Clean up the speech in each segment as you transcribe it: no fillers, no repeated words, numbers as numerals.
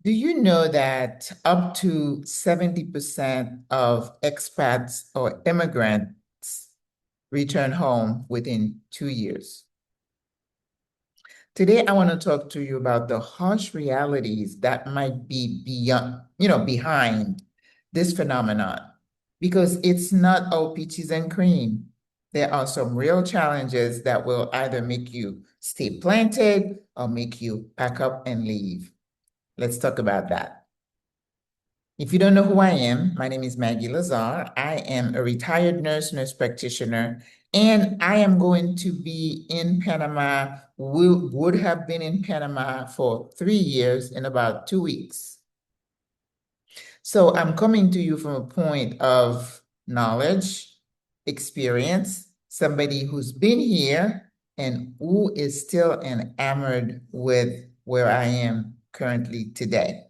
Do you know that up to 70% of expats or immigrants return home within 2 years? Today, I want to talk to you about the harsh realities that might be behind this phenomenon, because it's not all peaches and cream. There are some real challenges that will either make you stay planted or make you pack up and leave. Let's talk about that. If you don't know who I am, my name is Maggie Lazar. I am a retired nurse practitioner, and I am going to be in Panama, would have been in Panama for 3 years in about 2 weeks. So I'm coming to you from a point of knowledge, experience, somebody who's been here and who is still enamored with where I am currently today.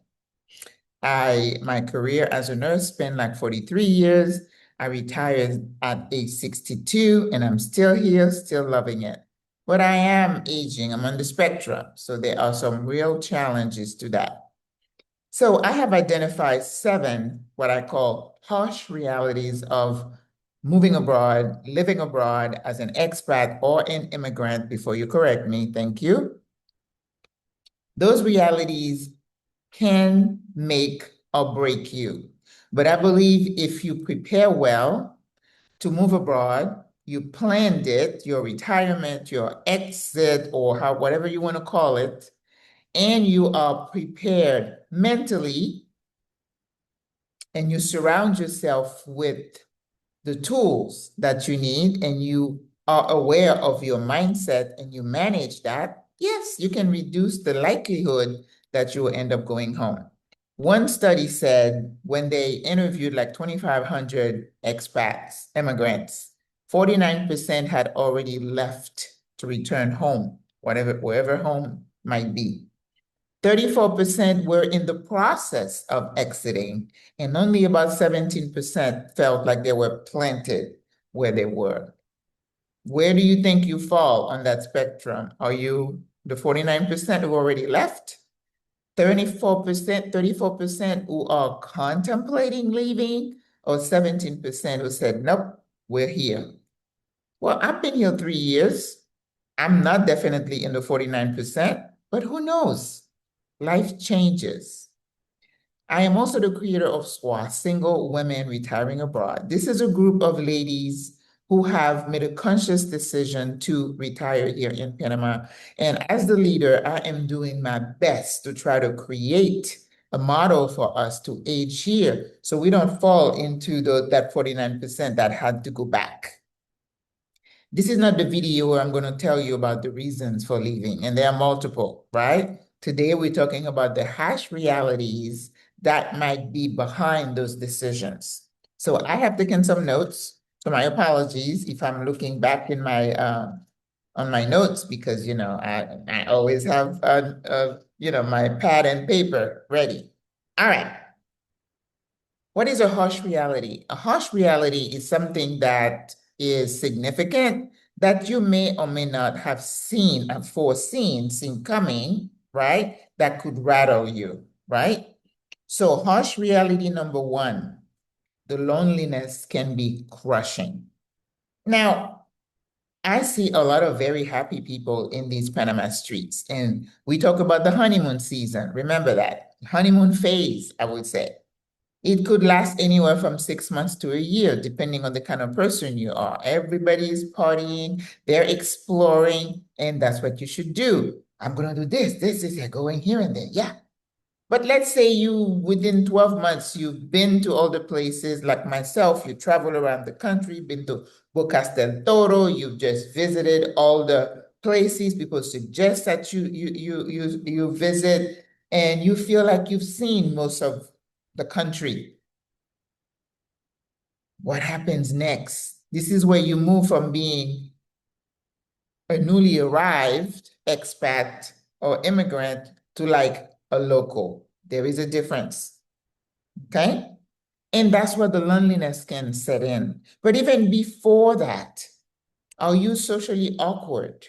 My career as a nurse spent like 43 years. I retired at age 62 and I'm still here, still loving it. But I am aging, I'm on the spectrum. So there are some real challenges to that. So I have identified 7, what I call harsh realities of moving abroad, living abroad as an expat or an immigrant, before you correct me, thank you. Those realities can make or break you. But I believe if you prepare well to move abroad, you planned it, your retirement, your exit, or whatever you want to call it, and you are prepared mentally, and you surround yourself with the tools that you need, and you are aware of your mindset and you manage that, yes, you can reduce the likelihood that you will end up going home. One study said when they interviewed like 2,500 expats, immigrants, 49% had already left to return home, wherever home might be. 34% were in the process of exiting, and only about 17% felt like they were planted where they were. Where do you think you fall on that spectrum? Are you the 49% who already left? 34% who are contemplating leaving, or 17% who said, nope, we're here? Well, I've been here 3 years. I'm not definitely in the 49%, but who knows? Life changes. I am also the creator of SWRA, Single Women Retiring Abroad. This is a group of ladies who have made a conscious decision to retire here in Panama. And as the leader, I am doing my best to try to create a model for us to age here so we don't fall into that 49% that had to go back. This is not the video where I'm going to tell you about the reasons for leaving, and there are multiple, right? Today, we're talking about the harsh realities that might be behind those decisions. So I have taken some notes, so my apologies if I'm looking back in my on my notes, because I always have my pad and paper ready. All right. What is a harsh reality? A harsh reality is something that is significant that you may or may not have seen and foreseen, seen coming, right? That could rattle you, right? So harsh reality number 1, the loneliness can be crushing. Now, I see a lot of very happy people in these Panama streets, and we talk about the honeymoon season. Remember that honeymoon phase, I would say. It could last anywhere from 6 months to a year, depending on the kind of person you are. Everybody's partying, they're exploring, and that's what you should do. I'm going to do this is going here and there. Yeah. But let's say within 12 months, you've been to all the places, like myself, you travel around the country, been to Bocas del Toro, you've just visited all the places people suggest that you visit, and you feel like you've seen most of the country. What happens next? This is where you move from being a newly arrived expat or immigrant to like a local. There is a difference, okay? And that's where the loneliness can set in. But even before that, are you socially awkward?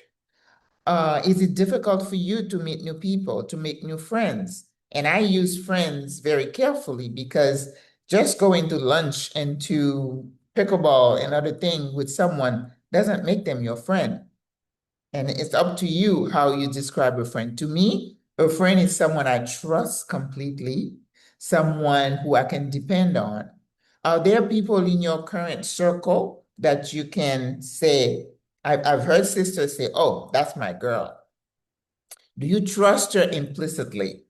Is it difficult for you to meet new people, to make new friends? And I use friends very carefully because just going to lunch and to pickleball and other things with someone doesn't make them your friend. And it's up to you how you describe a friend. To me, a friend is someone I trust completely, someone who I can depend on. Are there people in your current circle that you can say, I've heard sisters say, oh, that's my girl. Do you trust her implicitly?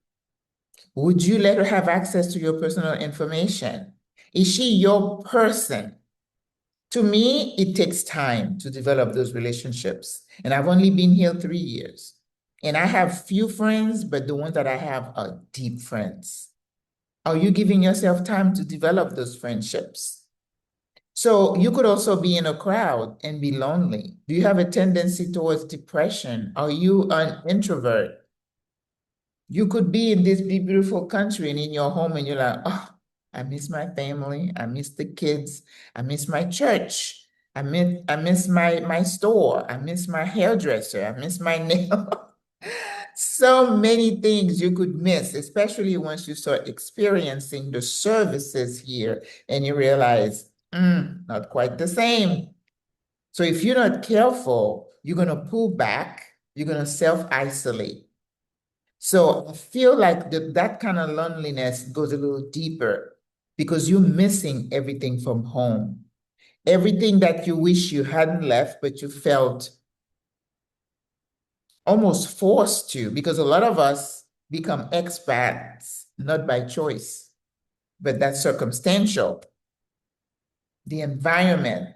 Would you let her have access to your personal information? Is she your person? To me, it takes time to develop those relationships. And I've only been here 3 years. And I have few friends, but the ones that I have are deep friends. Are you giving yourself time to develop those friendships? So you could also be in a crowd and be lonely. Do you have a tendency towards depression? Are you an introvert? You could be in this big, beautiful country and in your home and you're like, oh, I miss my family. I miss the kids. I miss my church. I miss my store. I miss my hairdresser. I miss my nail. So many things you could miss, especially once you start experiencing the services here and you realize, not quite the same. So if you're not careful, you're going to pull back, you're going to self-isolate. So I feel like that kind of loneliness goes a little deeper because you're missing everything from home. Everything that you wish you hadn't left, but you felt almost forced to, because a lot of us become expats, not by choice, but that's circumstantial. The environment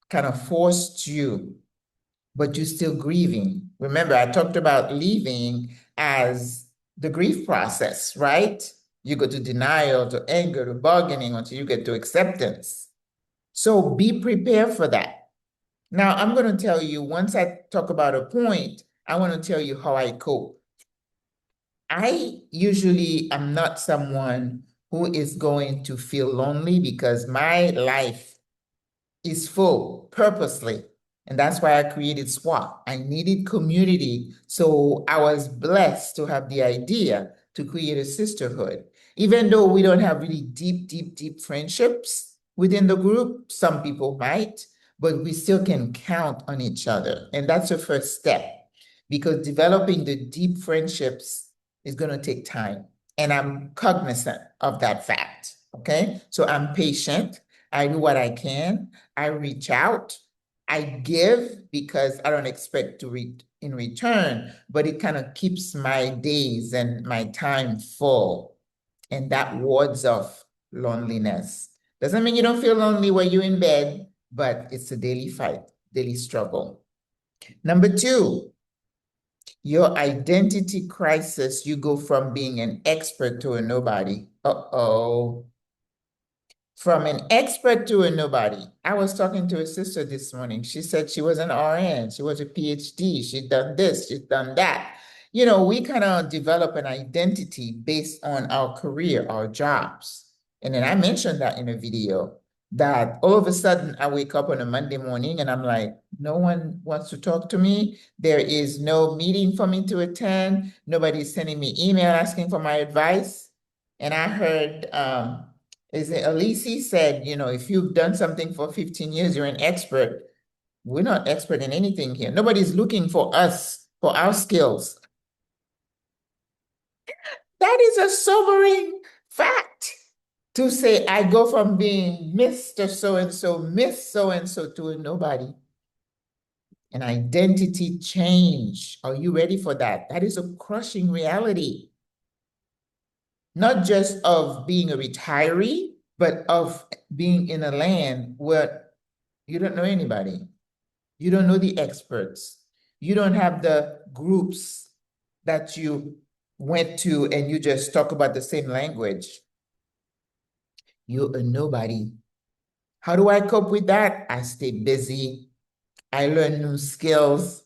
kind of forced you, but you're still grieving. Remember, I talked about leaving as the grief process, right? You go to denial, to anger, to bargaining until you get to acceptance. So be prepared for that. Now, I'm going to tell you, once I talk about a point, I want to tell you how I cope. I usually am not someone who is going to feel lonely because my life is full purposely. And that's why I created SWRA. I needed community. So I was blessed to have the idea to create a sisterhood. Even though we don't have really deep, deep, deep friendships within the group, some people might, but we still can count on each other. And that's the first step because developing the deep friendships is going to take time. And I'm cognizant of that fact. Okay. So I'm patient. I do what I can. I reach out. I give because I don't expect to read in return, but it kind of keeps my days and my time full. And that wards off loneliness. Doesn't mean you don't feel lonely when you're in bed, but it's a daily fight, daily struggle. Number two, your identity crisis. You go from being an expert to a nobody. Uh-oh. From an expert to a nobody. I was talking to a sister this morning. She said she was an RN. She was a PhD. She'd done this. She'd done that. You know, we kind of develop an identity based on our career, our jobs. And then I mentioned that in a video that all of a sudden I wake up on a Monday morning and I'm like, no one wants to talk to me. There is no meeting for me to attend. Nobody's sending me email asking for my advice. And I heard, is it Elise said, you know, if you've done something for 15 years, you're an expert. We're not expert in anything here. Nobody's looking for us, for our skills. That is a sobering fact to say, I go from being Mr. So-and-so, Miss so-and-so to a nobody. An identity change. Are you ready for that? That is a crushing reality. Not just of being a retiree, but of being in a land where you don't know anybody. You don't know the experts. You don't have the groups that you went to and you just talk about the same language. You're a nobody. How do I cope with that? I stay busy. I learn new skills.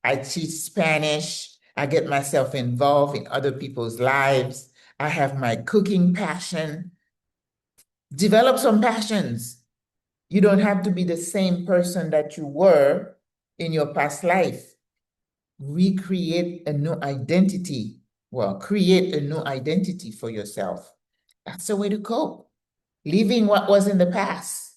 I teach Spanish. I get myself involved in other people's lives. I have my cooking passion. Develop some passions. You don't have to be the same person that you were in your past life. Recreate a new identity. well, create a new identity for yourself. That's the way to cope. Leaving what was in the past.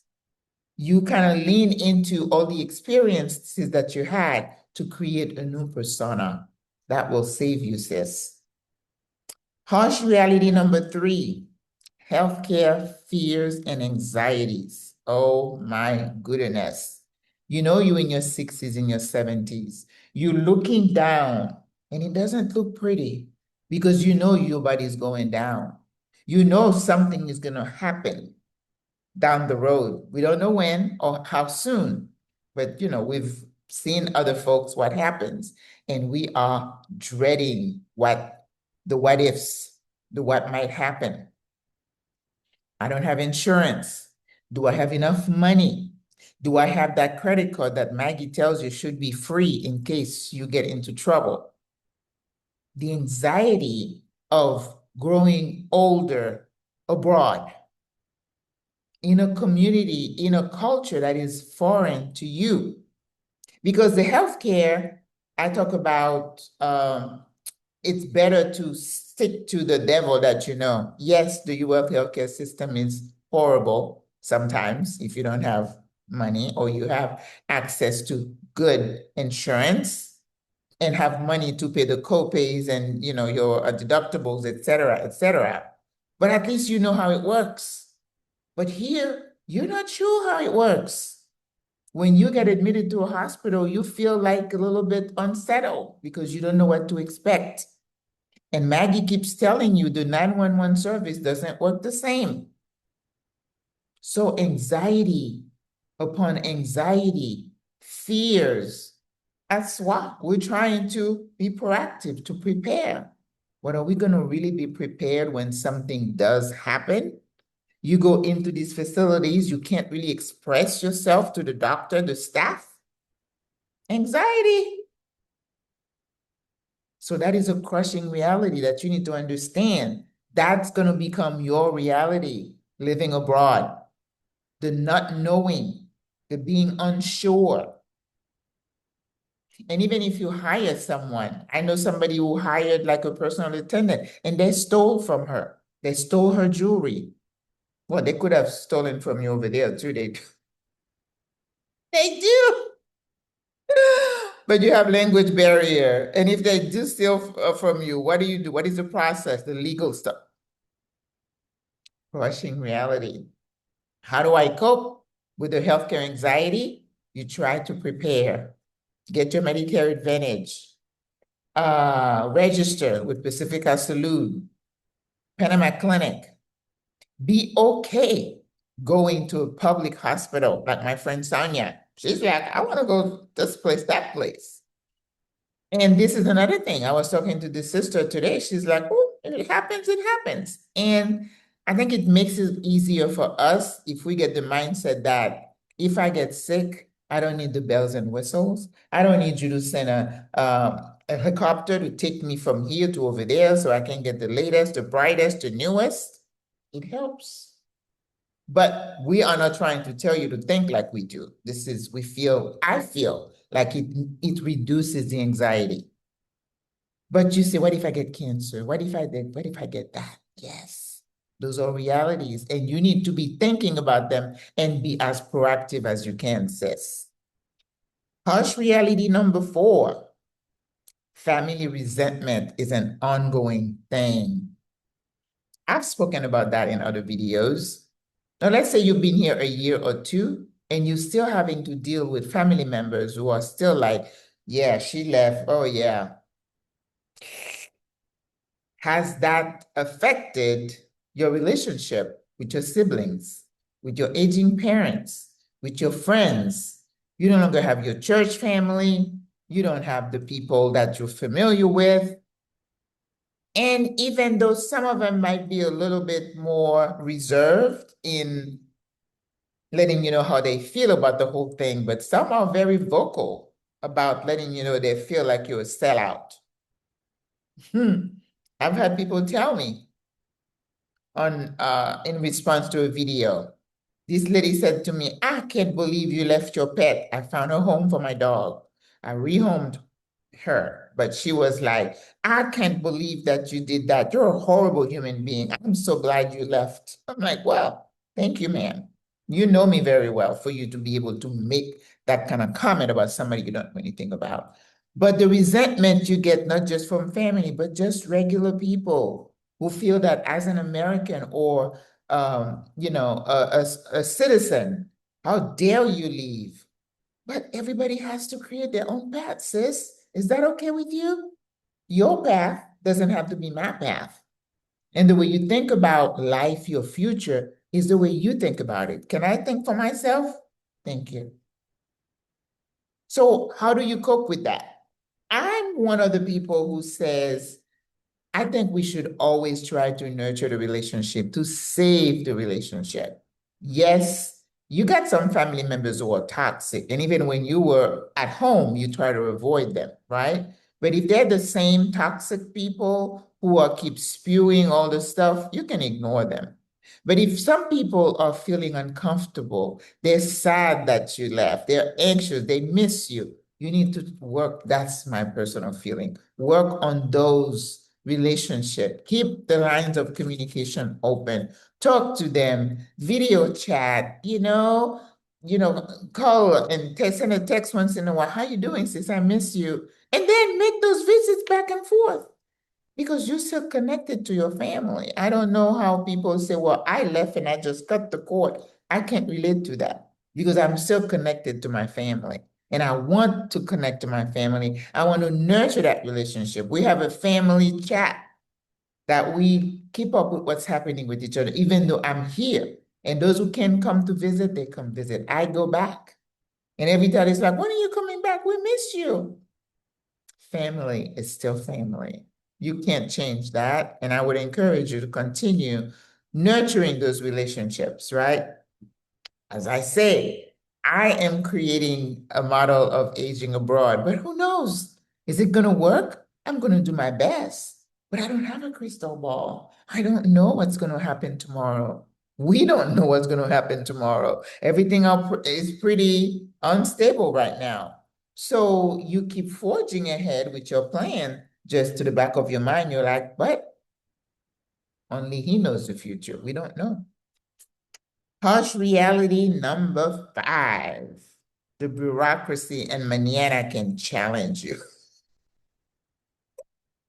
You kind of lean into all the experiences that you had to create a new persona that will save you, sis. Harsh reality number 3, healthcare fears and anxieties. Oh my goodness. You know, you in your 60s, in your 70s, you're looking down and it doesn't look pretty because you know your body's going down. You know something is going to happen down the road. We don't know when or how soon, but you know, we've seen other folks what happens, and we are dreading what ifs, the what might happen. I don't have insurance. Do I have enough money? Do I have that credit card that Maggie tells you should be free in case you get into trouble? The anxiety of growing older abroad, in a community, in a culture that is foreign to you. Because the healthcare, I talk about, it's better to stick to the devil that you know. Yes, the US healthcare system is horrible sometimes if you don't have money or you have access to good insurance and have money to pay the co-pays and you know your deductibles, et cetera, et cetera. But at least you know how it works. But here, you're not sure how it works. When you get admitted to a hospital, you feel like a little bit unsettled because you don't know what to expect. And Maggie keeps telling you the 911 service doesn't work the same. So anxiety upon anxiety, fears. That's why we're trying to be proactive, to prepare. But are we going to really be prepared when something does happen? You go into these facilities, you can't really express yourself to the doctor, the staff. Anxiety. So that is a crushing reality that you need to understand. That's going to become your reality living abroad. The not knowing, the being unsure. And even if you hire someone, I know somebody who hired like a personal attendant and they stole from her. They stole her jewelry. Well, they could have stolen from you over there too. They do. But you have language barrier. And if they do steal from you, what do you do? What is the process, the legal stuff? Crushing reality. How do I cope with the healthcare anxiety? You try to prepare. Get your Medicare Advantage. Register with Pacifica Salud, Panama Clinic. Be okay going to a public hospital like my friend Sonia. She's like, I want to go this place, that place. And this is another thing. I was talking to this sister today. She's like, oh, it happens, it happens. And I think it makes it easier for us if we get the mindset that if I get sick, I don't need the bells and whistles. I don't need you to send a helicopter to take me from here to over there so I can get the latest, the brightest, the newest. It helps. But we are not trying to tell you to think like we do. I feel like it reduces the anxiety. But you say, what if I get cancer? What if I get that? Yes, those are realities. And you need to be thinking about them and be as proactive as you can, sis. Harsh reality number 4, family resentment is an ongoing thing. I've spoken about that in other videos. Now, let's say you've been here a year or two and you're still having to deal with family members who are still like, yeah, she left. Oh, yeah. Has that affected your relationship with your siblings, with your aging parents, with your friends? You no longer have your church family. You don't have the people that you're familiar with. And even though some of them might be a little bit more reserved in letting you know how they feel about the whole thing, but some are very vocal about letting you know they feel like you're a sellout. I've had people tell me in response to a video, this lady said to me, I can't believe you left your pet. I found a home for my dog. I rehomed her. but she was like, I can't believe that you did that. You're a horrible human being. I'm so glad you left. I'm like, well, thank you, ma'am. You know me very well for you to be able to make that kind of comment about somebody you don't know anything about. But the resentment you get, not just from family, but just regular people who feel that as an American or a citizen, how dare you leave? But everybody has to create their own path, sis. Is that okay with you? Your path doesn't have to be my path. And the way you think about life, your future, is the way you think about it. Can I think for myself? Thank you. So, how do you cope with that? I'm one of the people who says, I think we should always try to nurture the relationship, to save the relationship. Yes, you got some family members who are toxic, and even when you were at home, you try to avoid them, right? But if they're the same toxic people who are keep spewing all the stuff, you can ignore them. But if some people are feeling uncomfortable, they're sad that you left, they're anxious, they miss you, you need to work. That's my personal feeling. Work on those relationship. Keep the lines of communication open. Talk to them, video chat, call and send a text once in a while. How you doing, sis? I miss you. And then make those visits back and forth because you're still connected to your family. I don't know how people say, well, I left and I just cut the cord. I can't relate to that because I'm still connected to my family. And I want to connect to my family. I want to nurture that relationship. We have a family chat that we keep up with what's happening with each other, even though I'm here. And those who can come to visit, they come visit. I go back. And every time it's like, when are you coming back? We miss you. Family is still family. You can't change that. And I would encourage you to continue nurturing those relationships, right? As I say, I am creating a model of aging abroad, but who knows? Is it going to work? I'm going to do my best, but I don't have a crystal ball. I don't know what's going to happen tomorrow. We don't know what's going to happen tomorrow. Everything is pretty unstable right now. So you keep forging ahead with your plan, just to the back of your mind. You're like, but only he knows the future. We don't know. Harsh reality number 5. The bureaucracy and manana can challenge you.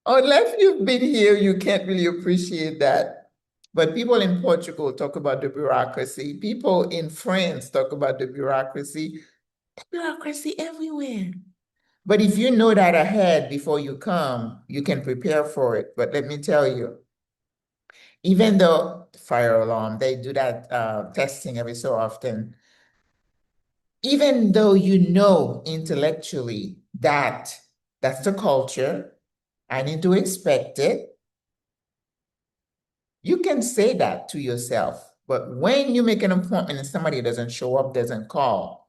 Unless you've been here, you can't really appreciate that. But people in Portugal talk about the bureaucracy. People in France talk about the bureaucracy. The bureaucracy everywhere. But if you know that ahead before you come, you can prepare for it. But let me tell you, even though fire alarm, they do that testing every so often, even though you know intellectually that that's the culture, I need to expect it, you can say that to yourself. But when you make an appointment and somebody doesn't show up, doesn't call,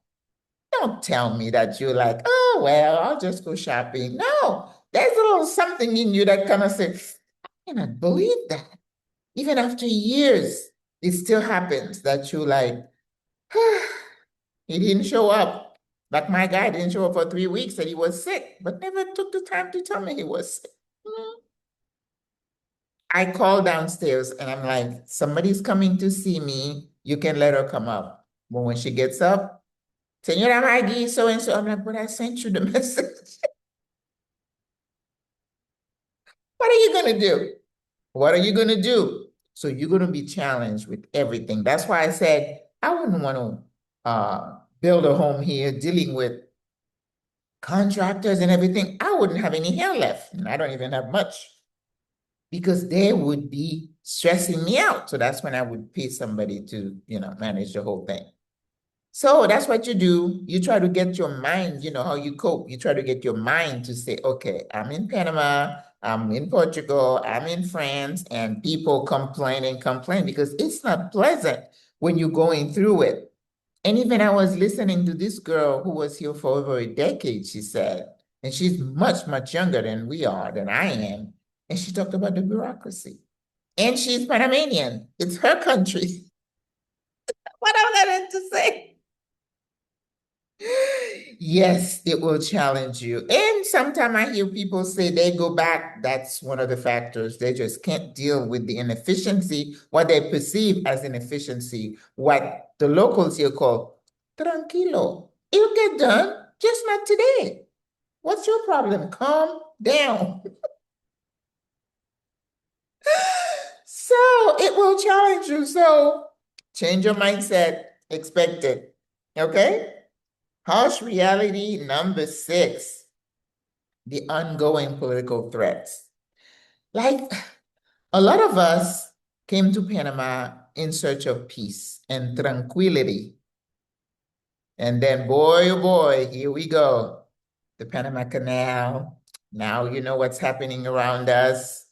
don't tell me that you're like, oh, well, I'll just go shopping. No, there's a little something in you that kind of says, I cannot believe that. Even after years, it still happens that you're like, he didn't show up. Like my guy didn't show up for 3 weeks and he was sick, but never took the time to tell me he was sick. I call downstairs and I'm like, somebody's coming to see me. You can let her come up. But when she gets up, Senora Maggie, so and so, I'm like, but I sent you the message. What are you going to do? What are you going to do? So you're going to be challenged with everything. That's why I said I wouldn't want to build a home here dealing with contractors and everything. I wouldn't have any hair left. And I don't even have much because they would be stressing me out. So that's when I would pay somebody to, manage the whole thing. So that's what you do. You try to get your mind, how you cope. You try to get your mind to say, okay, I'm in Panama, I'm in Portugal, I'm in France, and people complain and complain because it's not pleasant when you're going through it. And even I was listening to this girl who was here for over a decade, she said, and she's much, much younger than we are, than I am. And she talked about the bureaucracy. And she's Panamanian. It's her country. What am I going to say? Yes, it will challenge you. And sometimes I hear people say they go back. That's one of the factors. They just can't deal with the inefficiency, what they perceive as inefficiency, what the locals here call tranquilo. It'll get done, just not today. What's your problem? Calm down. So it will challenge you. So change your mindset, expect it. Okay? Harsh reality number 6, the ongoing political threats. Like a lot of us came to Panama in search of peace and tranquility. And then, boy, oh boy, here we go. The Panama Canal. Now you know what's happening around us.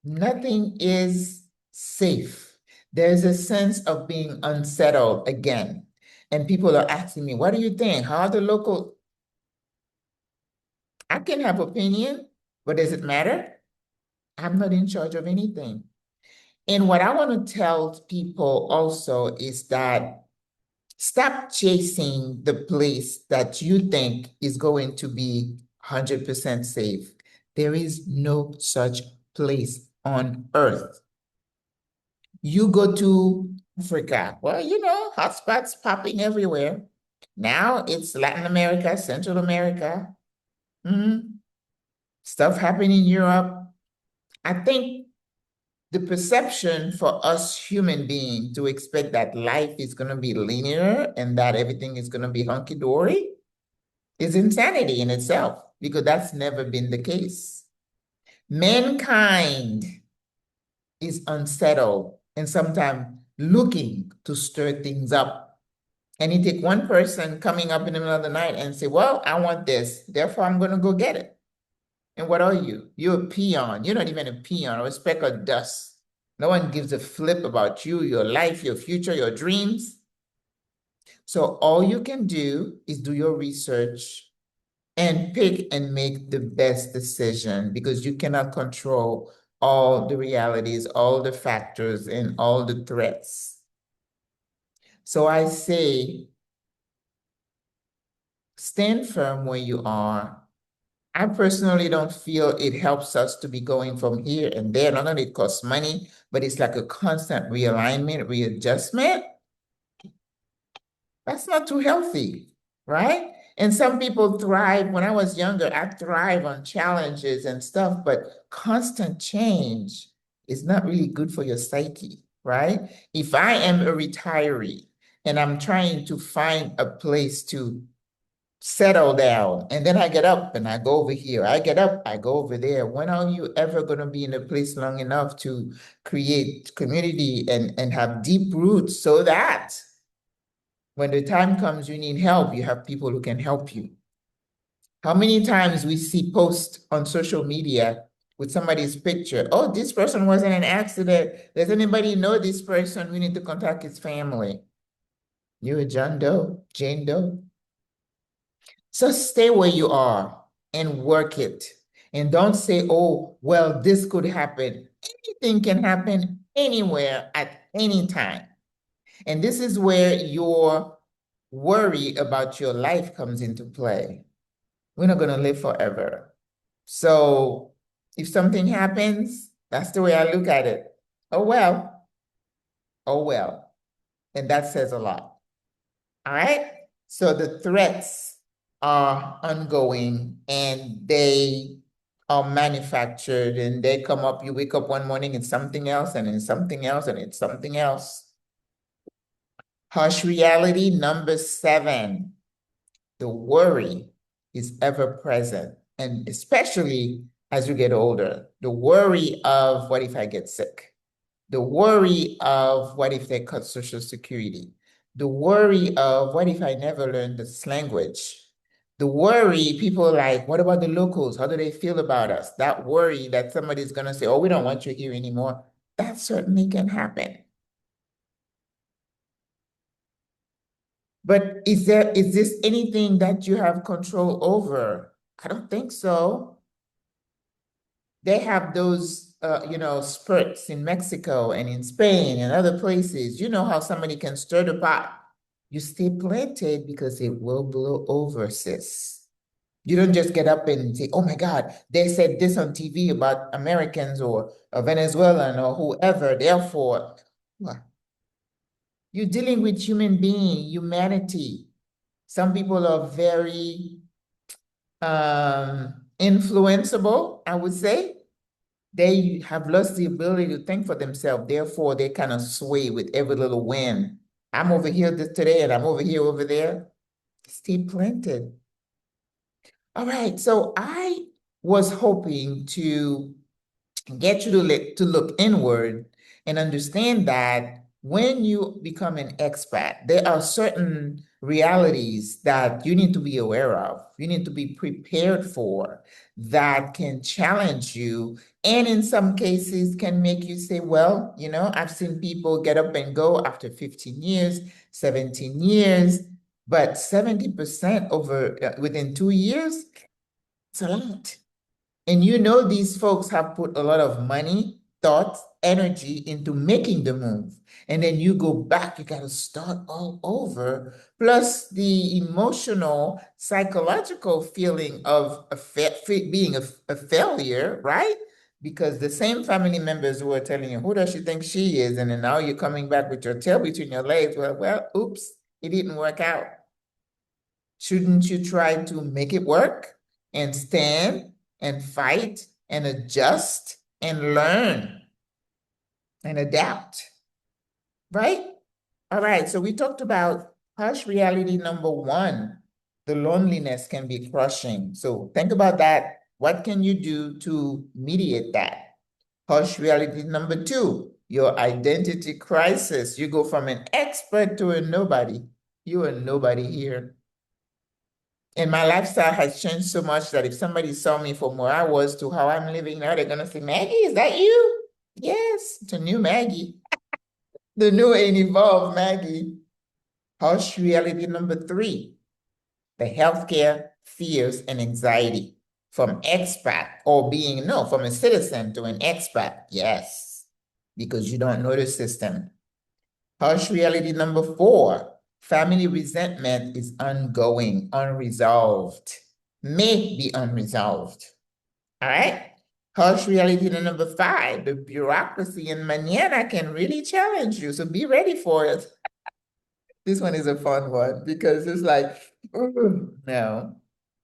Nothing is safe. There's a sense of being unsettled again. And people are asking me, what do you think? How are the local? I can have opinion, but does it matter? I'm not in charge of anything. And what I want to tell people also is that stop chasing the place that you think is going to be 100% safe. There is no such place on earth. You go to Africa, well, you know, hotspots popping everywhere. Now it's Latin America, Central America, stuff happening in Europe. I think the perception for us human beings to expect that life is going to be linear and that everything is going to be hunky-dory is insanity in itself, because that's never been the case. Mankind is unsettled and sometimes looking to stir things up. And you take one person coming up in the middle of the night and say, well, I want this, therefore I'm going to go get it. And what are you? You're a peon. You're not even a peon or a speck of dust. No one gives a flip about you, your life, your future, your dreams. So all you can do is do your research and pick and make the best decision, because you cannot control all the realities, all the factors, and all the threats. So I say, stand firm where you are. I personally don't feel it helps us to be going from here and there. Not only it costs money, but it's like a constant realignment, readjustment. That's not too healthy, right? And some people thrive. When I was younger, I thrive on challenges and stuff, but constant change is not really good for your psyche, right? If I am a retiree and I'm trying to find a place to settle down, and then I get up and I go over here, I get up, I go over there. When are you ever going to be in a place long enough to create community and have deep roots so that when the time comes you need help, you have people who can help you? How many times we see posts on social media with somebody's picture? Oh, this person was in an accident. Does anybody know this person? We need to contact his family. You're a John Doe, Jane Doe. So stay where you are and work it. And don't say, oh, well, this could happen. Anything can happen anywhere at any time. And this is where your worry about your life comes into play. We're not going to live forever. So if something happens, that's the way I look at it. Oh, well. Oh, well. And that says a lot. All right? So the threats are ongoing and they are manufactured and they come up. You wake up one morning, it's something else, and it's something else, and it's something else. Harsh reality number 7, the worry is ever present. And especially as you get older, the worry of what if I get sick? The worry of what if they cut Social Security? The worry of what if I never learn this language? The worry, people are like, what about the locals? How do they feel about us? That worry that somebody's going to say, oh, we don't want you here anymore. That certainly can happen. But is this anything that you have control over? I don't think so. They have those, spurts in Mexico and in Spain and other places. You know how somebody can stir the pot. You stay planted because it will blow over, sis. You don't just get up and say, oh my God, they said this on TV about Americans or a Venezuelan or whoever. Therefore, you're dealing with human being, humanity. Some people are very influenceable, I would say. They have lost the ability to think for themselves. Therefore, they kind of sway with every little wind. I'm over here today and I'm over here over there. Stay planted. All right, so I was hoping to get you to look inward and understand that when you become an expat, there are certain realities that you need to be aware of, you need to be prepared for, that can challenge you, and in some cases can make you say, well, you know, I've seen people get up and go after 15 years, 17 years, but 70% over within 2 years, it's a lot. And you know these folks have put a lot of money, thoughts, energy into making the move. And then you go back, you got to start all over. Plus the emotional, psychological feeling of being a failure, right? Because the same family members who are telling you, who does she think she is? And then now you're coming back with your tail between your legs. Well, oops, it didn't work out. Shouldn't you try to make it work and stand and fight and adjust and learn and adapt, right? All right, so we talked about harsh reality number one. The loneliness can be crushing. So think about that. What can you do to mediate that? Harsh reality number two, your identity crisis. You go from an expert to a nobody. You are nobody here. And my lifestyle has changed so much that if somebody saw me from where I was to how I'm living now, they're gonna say, Maggie, is that you? Yes, it's a new Maggie. The new and evolved Maggie. Harsh reality number three, the healthcare fears and anxiety from expat or being, no, from a citizen to an expat. Yes, because you don't know the system. Harsh reality number four, family resentment is ongoing, unresolved, may be unresolved. All right? Harsh reality number five, the bureaucracy in mañana can really challenge you. So be ready for it. This one is a fun one because it's like, no.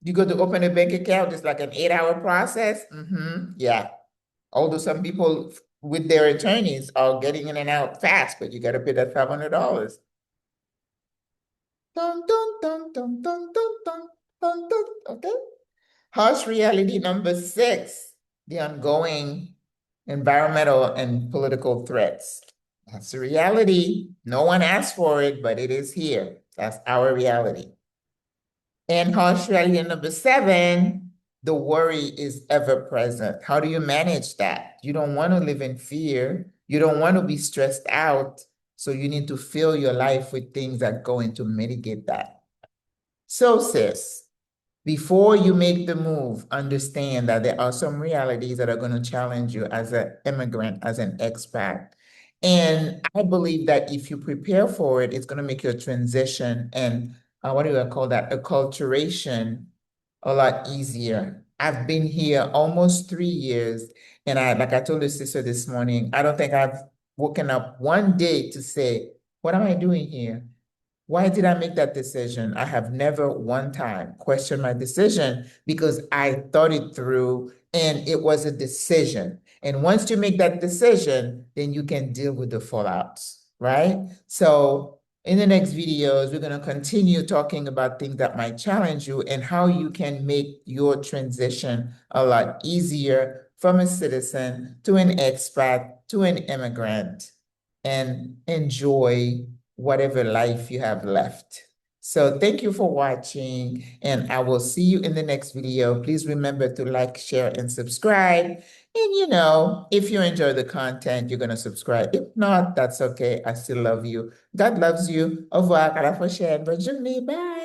You go to open a bank account, it's like an 8-hour process. Yeah. Although some people with their attorneys are getting in and out fast, but you got to pay that $500. Dun, dun, dun, dun, dun, dun, dun, dun, dun. Okay. Harsh reality number six, the ongoing environmental and political threats. That's the reality. No one asked for it, but it is here. That's our reality. And harsh reality number seven, the worry is ever present. How do you manage that? You don't want to live in fear. You don't want to be stressed out. So you need to fill your life with things that are going to mitigate that. So, sis, before you make the move, understand that there are some realities that are going to challenge you as an immigrant, as an expat. And I believe that if you prepare for it, it's going to make your transition and what do I call that? Acculturation a lot easier. I've been here almost 3 years, and like I told the sister this morning, I don't think I've woken up one day to say, what am I doing here? Why did I make that decision? I have never one time questioned my decision because I thought it through and it was a decision. And once you make that decision, then you can deal with the fallouts, right? So in the next videos, we're going to continue talking about things that might challenge you and how you can make your transition a lot easier from a citizen to an expat to an immigrant and enjoy whatever life you have left. So thank you for watching, and I will see you in the next video. Please remember to like, share, and subscribe. And you know, if you enjoy the content, you're going to subscribe. If not, that's okay. I still love you. God loves you. Au revoir. À la prochaine. Bonne journée. Bye.